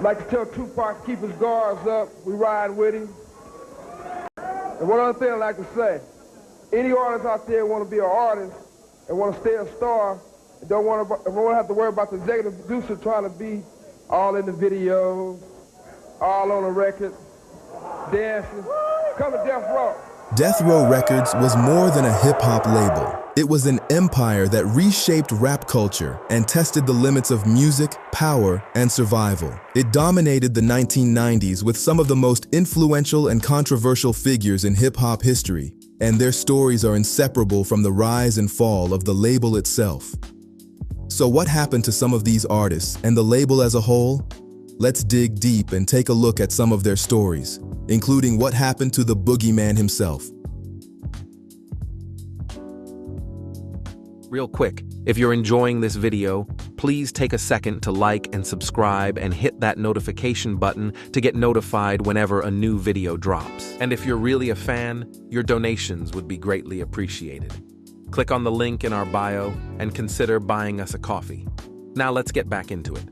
Like to tell Tupac to keep his guards up. We ride with him. And one other thing I like to say, any artist out there want to be an artist and want to stay a star, and don't want to have to worry about the executive producer trying to be all in the videos, all on the record, dancing. Come to Death Row. Death Row Records was more than a hip-hop label. It was an empire that reshaped rap culture and tested the limits of music, power, and survival. It dominated the 1990s with some of the most influential and controversial figures in hip-hop history, and their stories are inseparable from the rise and fall of the label itself. So what happened to some of these artists and the label as a whole? Let's dig deep and take a look at some of their stories, including what happened to the boogeyman himself. Real quick, if you're enjoying this video, please take a second to like and subscribe and hit that notification button to get notified whenever a new video drops. And if you're really a fan, your donations would be greatly appreciated. Click on the link in our bio and consider buying us a coffee. Now let's get back into it.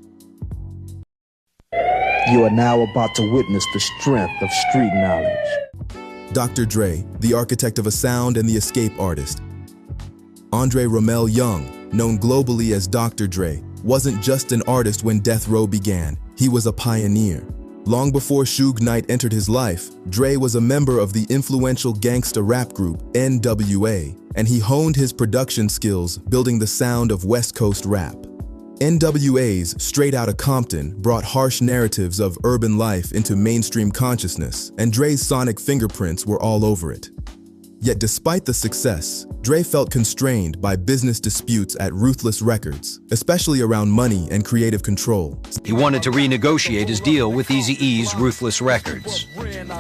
You are now about to witness the strength of street knowledge. Dr. Dre, the architect of a sound and the escape artist. Andre Romel Young, known globally as Dr. Dre, wasn't just an artist when Death Row began. He was a pioneer. Long before Suge Knight entered his life, Dre was a member of the influential gangsta rap group NWA, and he honed his production skills building the sound of West Coast rap. NWA's Straight Outta Compton brought harsh narratives of urban life into mainstream consciousness, and Dre's sonic fingerprints were all over it. Yet despite the success, Dre felt constrained by business disputes at Ruthless Records, especially around money and creative control. He wanted to renegotiate his deal with Eazy-E's Ruthless Records.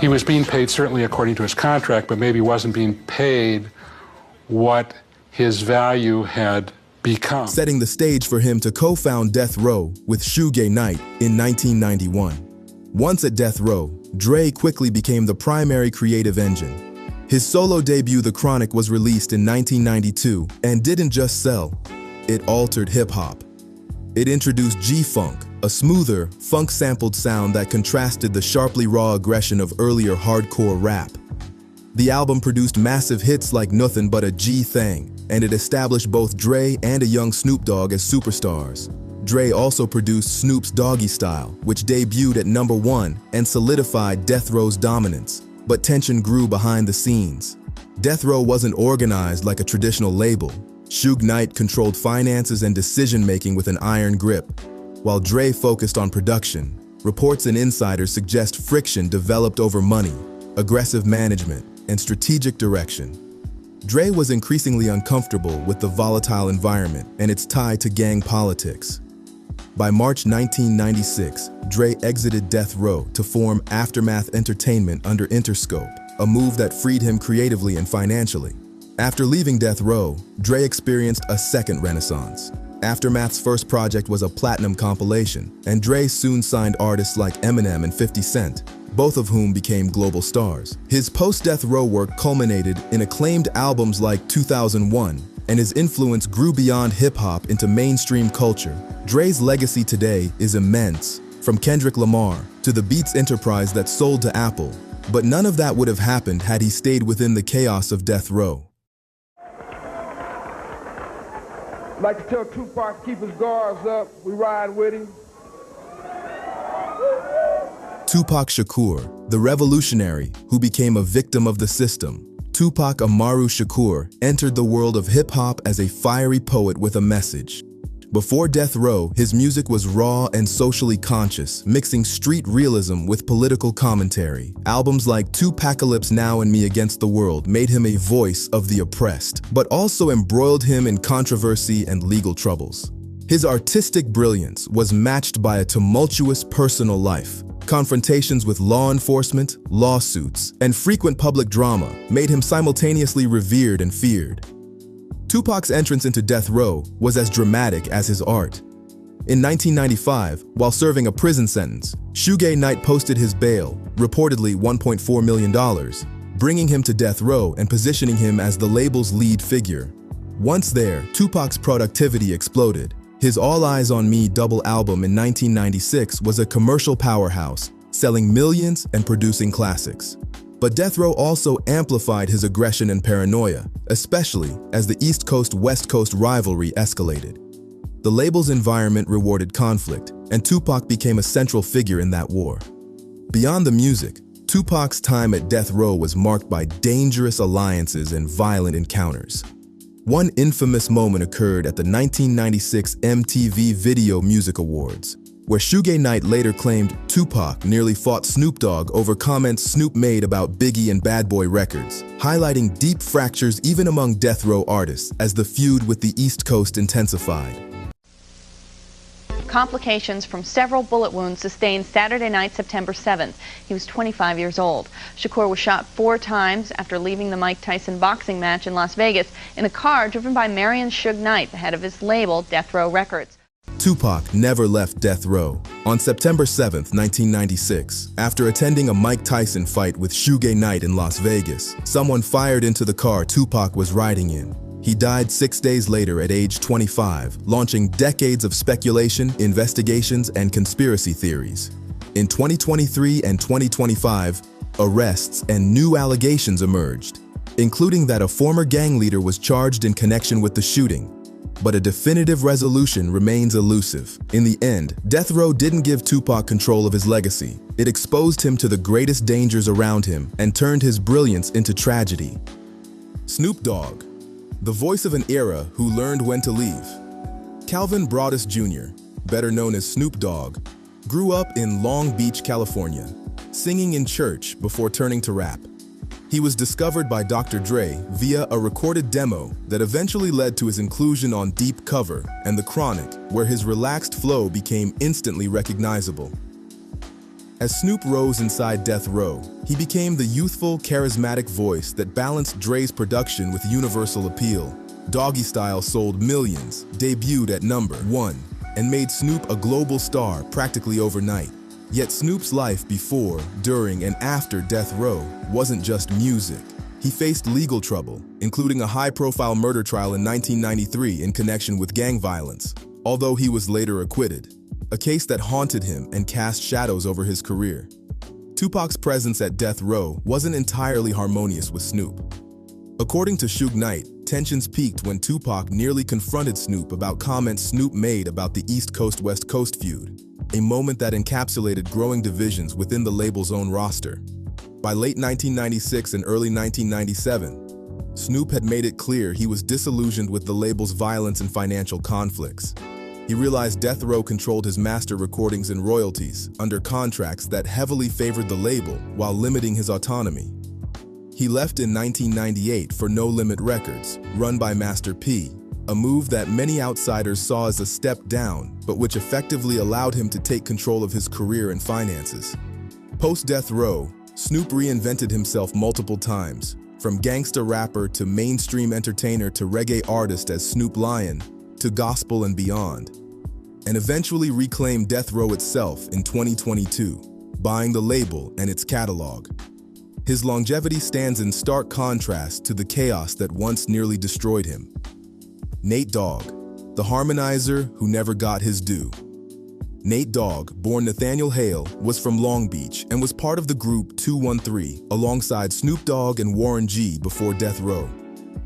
He was being paid certainly according to his contract, but maybe wasn't being paid what his value had become. Setting the stage for him to co-found Death Row with Suge Knight in 1991. Once at Death Row, Dre quickly became the primary creative engine. His solo debut, The Chronic, was released in 1992 and didn't just sell, it altered hip-hop. It introduced G-Funk, a smoother, funk-sampled sound that contrasted the sharply raw aggression of earlier hardcore rap. The album produced massive hits like Nothin' But a G-Thing, and it established both Dre and a young Snoop Dogg as superstars. Dre also produced Snoop's Doggy Style, which debuted at #1 and solidified Death Row's dominance. But tension grew behind the scenes. Death Row wasn't organized like a traditional label. Suge Knight controlled finances and decision-making with an iron grip, while Dre focused on production. Reports and insiders suggest friction developed over money, aggressive management, and strategic direction. Dre was increasingly uncomfortable with the volatile environment and its tie to gang politics. By March 1996, Dre exited Death Row to form Aftermath Entertainment under Interscope, a move that freed him creatively and financially. After leaving Death Row, Dre experienced a second renaissance. Aftermath's first project was a platinum compilation, and Dre soon signed artists like Eminem and 50 Cent, both of whom became global stars. His post-Death Row work culminated in acclaimed albums like 2001, and his influence grew beyond hip-hop into mainstream culture. Dre's legacy today is immense, from Kendrick Lamar to the Beats enterprise that sold to Apple. But none of that would have happened had he stayed within the chaos of Death Row. Like to tell Tupac to keep his guards up. We ride with him. Tupac Shakur, the revolutionary who became a victim of the system. Tupac Amaru Shakur entered the world of hip-hop as a fiery poet with a message. Before Death Row, his music was raw and socially conscious, mixing street realism with political commentary. Albums like Tupacalypse Now and Me Against the World made him a voice of the oppressed, but also embroiled him in controversy and legal troubles. His artistic brilliance was matched by a tumultuous personal life. Confrontations with law enforcement, lawsuits, and frequent public drama made him simultaneously revered and feared. Tupac's entrance into Death Row was as dramatic as his art. In 1995, while serving a prison sentence, Suge Knight posted his bail, reportedly $1.4 million, bringing him to Death Row and positioning him as the label's lead figure. Once there, Tupac's productivity exploded. His All Eyes on Me double album in 1996 was a commercial powerhouse, selling millions and producing classics. But Death Row also amplified his aggression and paranoia, especially as the East Coast-West Coast rivalry escalated. The label's environment rewarded conflict, and Tupac became a central figure in that war. Beyond the music, Tupac's time at Death Row was marked by dangerous alliances and violent encounters. One infamous moment occurred at the 1996 MTV Video Music Awards, where Suge Knight later claimed Tupac nearly fought Snoop Dogg over comments Snoop made about Biggie and Bad Boy Records, highlighting deep fractures even among Death Row artists as the feud with the East Coast intensified. Complications from several bullet wounds sustained Saturday night, September 7th. He was 25 years old. Shakur was shot 4 times after leaving the Mike Tyson boxing match in Las Vegas in a car driven by Marion Suge Knight, the head of his label, Death Row Records. Tupac never left Death Row. On September 7, 1996, after attending a Mike Tyson fight with Suge Knight in Las Vegas, someone fired into the car Tupac was riding in. He died 6 days later at age 25, launching decades of speculation, investigations, and conspiracy theories. In 2023 and 2025, arrests and new allegations emerged, including that a former gang leader was charged in connection with the shooting. But a definitive resolution remains elusive. In the end, Death Row didn't give Tupac control of his legacy. It exposed him to the greatest dangers around him and turned his brilliance into tragedy. Snoop Dogg, the voice of an era who learned when to leave. Calvin Broadus Jr., better known as Snoop Dogg, grew up in Long Beach, California, singing in church before turning to rap. He was discovered by Dr. Dre via a recorded demo that eventually led to his inclusion on Deep Cover and The Chronic, where his relaxed flow became instantly recognizable. As Snoop rose inside Death Row, he became the youthful, charismatic voice that balanced Dre's production with universal appeal. Doggy Style sold millions, debuted at #1, and made Snoop a global star practically overnight. Yet Snoop's life before, during, and after Death Row wasn't just music. He faced legal trouble, including a high-profile murder trial in 1993 in connection with gang violence, although he was later acquitted, a case that haunted him and cast shadows over his career. Tupac's presence at Death Row wasn't entirely harmonious with Snoop. According to Suge Knight, tensions peaked when Tupac nearly confronted Snoop about comments Snoop made about the East Coast-West Coast feud, a moment that encapsulated growing divisions within the label's own roster. By late 1996 and early 1997, Snoop had made it clear he was disillusioned with the label's violence and financial conflicts. He realized Death Row controlled his master recordings and royalties under contracts that heavily favored the label while limiting his autonomy. He left in 1998 for No Limit Records, run by Master P, a move that many outsiders saw as a step down, but which effectively allowed him to take control of his career and finances. Post-Death Row, Snoop reinvented himself multiple times, from gangsta rapper to mainstream entertainer to reggae artist as Snoop Lion, to gospel and beyond, and eventually reclaimed Death Row itself in 2022, buying the label and its catalog. His longevity stands in stark contrast to the chaos that once nearly destroyed him. Nate Dogg, the harmonizer who never got his due. Nate Dogg, born Nathaniel Hale, was from Long Beach and was part of the group 213 alongside Snoop Dogg and Warren G before Death Row.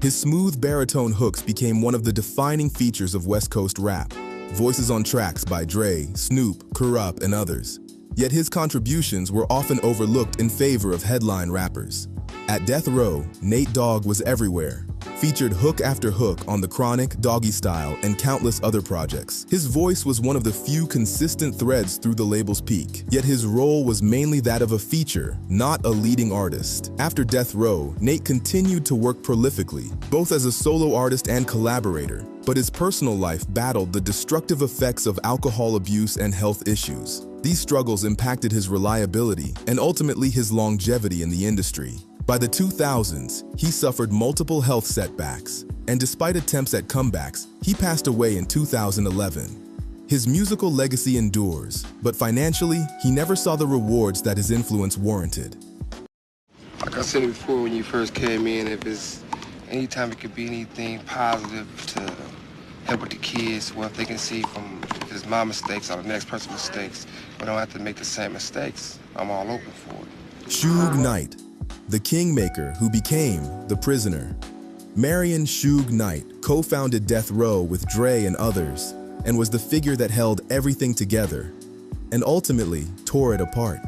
His smooth baritone hooks became one of the defining features of West Coast rap, voices on tracks by Dre, Snoop, Kurupt, and others. Yet his contributions were often overlooked in favor of headline rappers. At Death Row, Nate Dogg was everywhere, featured hook after hook on The Chronic, Doggy Style, and countless other projects. His voice was one of the few consistent threads through the label's peak, yet his role was mainly that of a feature, not a leading artist. After Death Row, Nate continued to work prolifically, both as a solo artist and collaborator, but his personal life battled the destructive effects of alcohol abuse and health issues. These struggles impacted his reliability and ultimately his longevity in the industry. By the 2000s, he suffered multiple health setbacks, and despite attempts at comebacks, he passed away in 2011. His musical legacy endures, but financially, he never saw the rewards that his influence warranted. Like I said before when you first came in, if it's anytime it could be anything positive to help with the kids. Well, if they can see from if it's my mistakes or the next person's mistakes, but don't have to make the same mistakes, I'm all open for it. Suge Knight, the kingmaker who became the prisoner. Marion Suge Knight co-founded Death Row with Dre and others, and was the figure that held everything together, and ultimately tore it apart.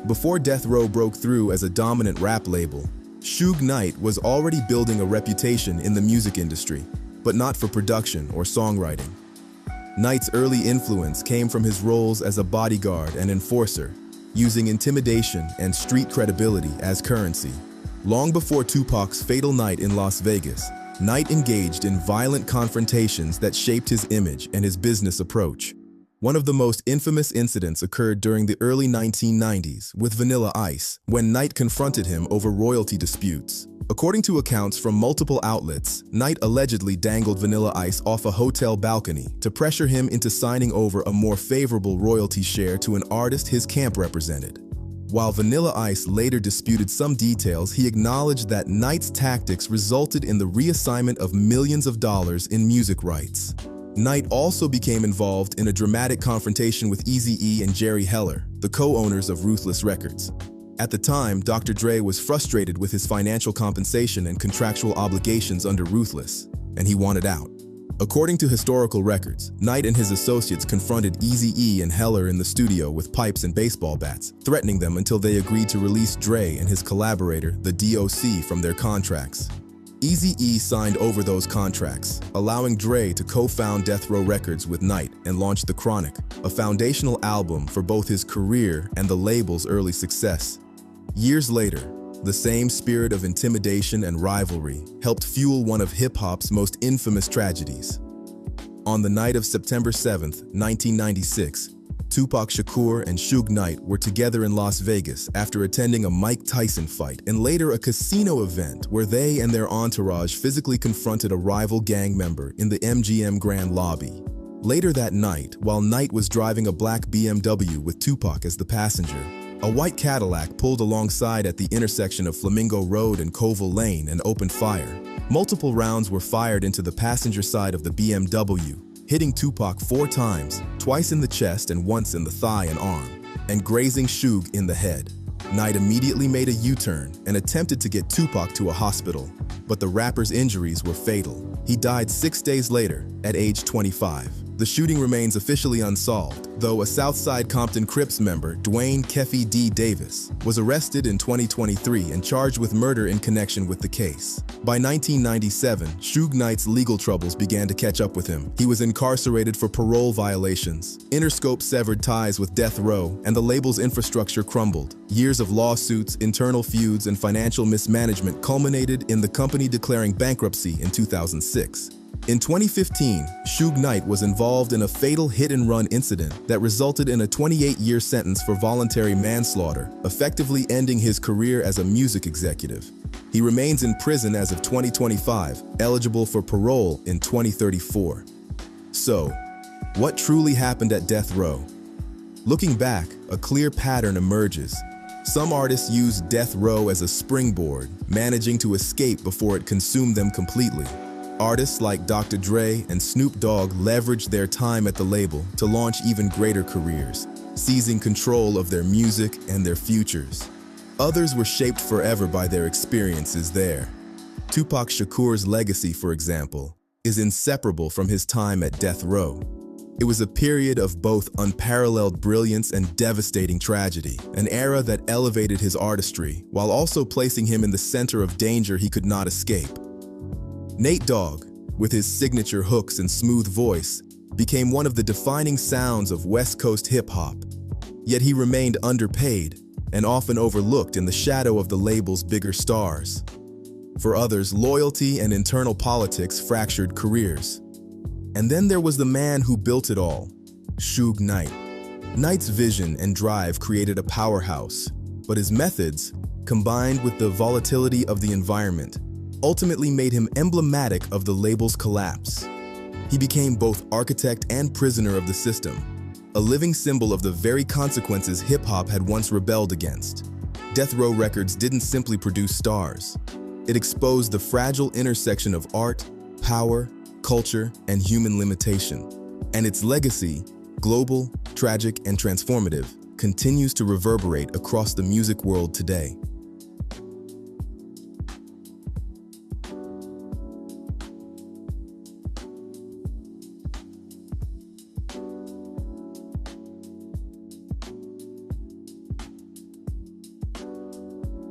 Before Death Row broke through as a dominant rap label, Suge Knight was already building a reputation in the music industry, but not for production or songwriting. Knight's early influence came from his roles as a bodyguard and enforcer, using intimidation and street credibility as currency. Long before Tupac's fatal night in Las Vegas, Knight engaged in violent confrontations that shaped his image and his business approach. One of the most infamous incidents occurred during the early 1990s with Vanilla Ice, when Knight confronted him over royalty disputes. According to accounts from multiple outlets, Knight allegedly dangled Vanilla Ice off a hotel balcony to pressure him into signing over a more favorable royalty share to an artist his camp represented. While Vanilla Ice later disputed some details, he acknowledged that Knight's tactics resulted in the reassignment of millions of dollars in music rights. Knight also became involved in a dramatic confrontation with Eazy-E and Jerry Heller, the co-owners of Ruthless Records. At the time, Dr. Dre was frustrated with his financial compensation and contractual obligations under Ruthless, and he wanted out. According to historical records, Knight and his associates confronted Eazy-E and Heller in the studio with pipes and baseball bats, threatening them until they agreed to release Dre and his collaborator, the DOC, from their contracts. Eazy-E signed over those contracts, allowing Dre to co-found Death Row Records with Knight and launch The Chronic, a foundational album for both his career and the label's early success. Years later, the same spirit of intimidation and rivalry helped fuel one of hip-hop's most infamous tragedies. On the night of September 7, 1996, Tupac Shakur and Suge Knight were together in Las Vegas after attending a Mike Tyson fight and later a casino event where they and their entourage physically confronted a rival gang member in the MGM Grand Lobby. Later that night, while Knight was driving a black BMW with Tupac as the passenger, a white Cadillac pulled alongside at the intersection of Flamingo Road and Colville Lane and opened fire. Multiple rounds were fired into the passenger side of the BMW, hitting Tupac 4 times, twice in the chest and once in the thigh and arm, and grazing Suge in the head. Knight immediately made a U-turn and attempted to get Tupac to a hospital, but the rapper's injuries were fatal. He died 6 days later, at age 25. The shooting remains officially unsolved, though a Southside Compton Crips member, Dwayne "Keffy" D. Davis, was arrested in 2023 and charged with murder in connection with the case. By 1997, Suge Knight's legal troubles began to catch up with him. He was incarcerated for parole violations. Interscope severed ties with Death Row, and the label's infrastructure crumbled. Years of lawsuits, internal feuds, and financial mismanagement culminated in the company declaring bankruptcy in 2006. In 2015, Suge Knight was involved in a fatal hit-and-run incident that resulted in a 28-year sentence for voluntary manslaughter, effectively ending his career as a music executive. He remains in prison as of 2025, eligible for parole in 2034. So, what truly happened at Death Row? Looking back, a clear pattern emerges. Some artists used Death Row as a springboard, managing to escape before it consumed them completely. Artists like Dr. Dre and Snoop Dogg leveraged their time at the label to launch even greater careers, seizing control of their music and their futures. Others were shaped forever by their experiences there. Tupac Shakur's legacy, for example, is inseparable from his time at Death Row. It was a period of both unparalleled brilliance and devastating tragedy, an era that elevated his artistry while also placing him in the center of danger he could not escape. Nate Dogg, with his signature hooks and smooth voice, became one of the defining sounds of West Coast hip-hop. Yet he remained underpaid and often overlooked in the shadow of the label's bigger stars. For others, loyalty and internal politics fractured careers. And then there was the man who built it all, Suge Knight. Knight's vision and drive created a powerhouse, but his methods, combined with the volatility of the environment, ultimately made him emblematic of the label's collapse. He became both architect and prisoner of the system, a living symbol of the very consequences hip-hop had once rebelled against. Death Row Records didn't simply produce stars. It exposed the fragile intersection of art, power, culture, and human limitation. And its legacy, global, tragic, and transformative, continues to reverberate across the music world today.